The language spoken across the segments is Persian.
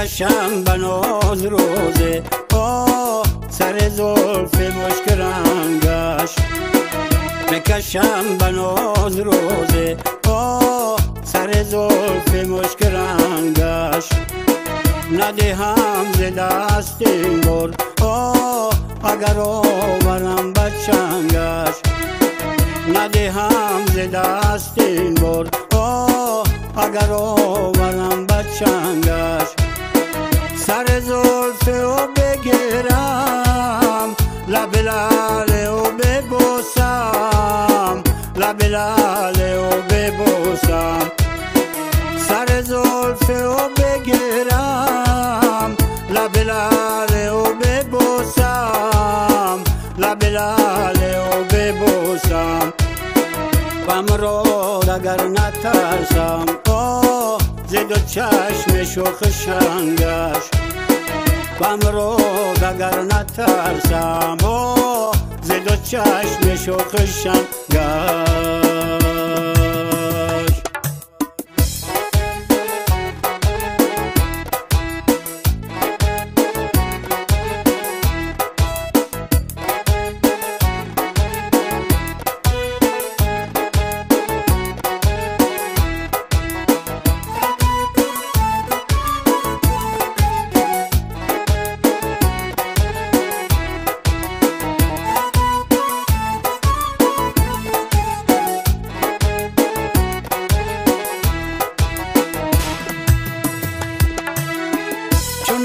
بکشم بناز روزه سر زلف مشک رنگش، بکشم بناز روزه سر زلف مشک رنگش، ندهم ز دست این بر اگر آورم بچنگش، ندهم ز دست این بر اگر آورم بچنگش، سر زلف او بگیرم لب لعل او ببوسم، لب لعل او ببوسم، سر زلف او بگیرم لب لعل او ببوسم، لب لعل او ببوسم، بمراد اگر نترسم ز دو چشم شوخ شنگش، بمراد اگر نترسم ز دو چشم شوخ شنگش.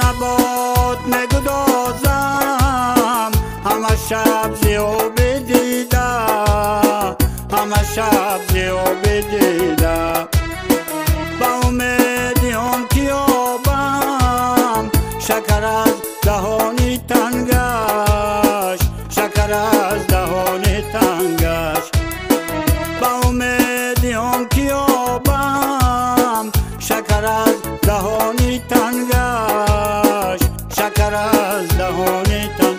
نبات نگدازم همه شب زیو بدیده، همه شب زیو بدیده، با امیدی هم کیابم شکر از دهانی تنگش، شکر از دهانی تنگش، با امیدی هم کیابم شکر از دهانی تنگش، شکر از دهانی تنگش.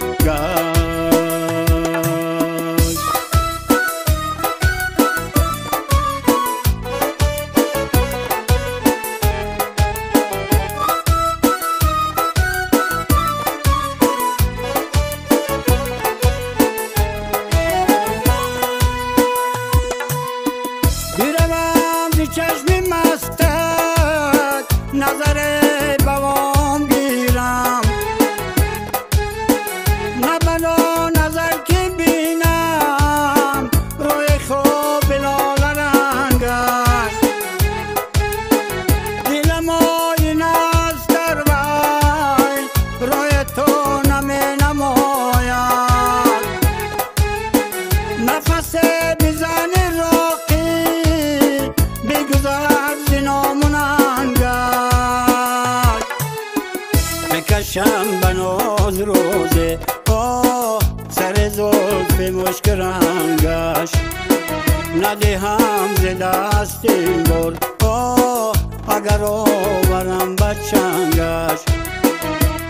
بیروم زی چشم مستت نظر بوام گیرم، نبلا نظر که بینم روی خوب لال رنگش، دلم آین است در وی روی تو نمی نماید، نفس بزن راقی بگذر ز ناموننگش، بکشم بناز روزه سر زلف مشک رنگش، ندهم ز دست این بر اگر آورم بچنگش،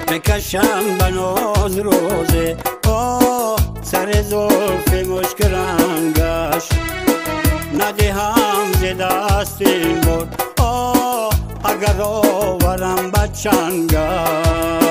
بکشم بناز روزه سر زلف مشک رنگش، ندهم ز دست این بر اگر آورم بچنگش.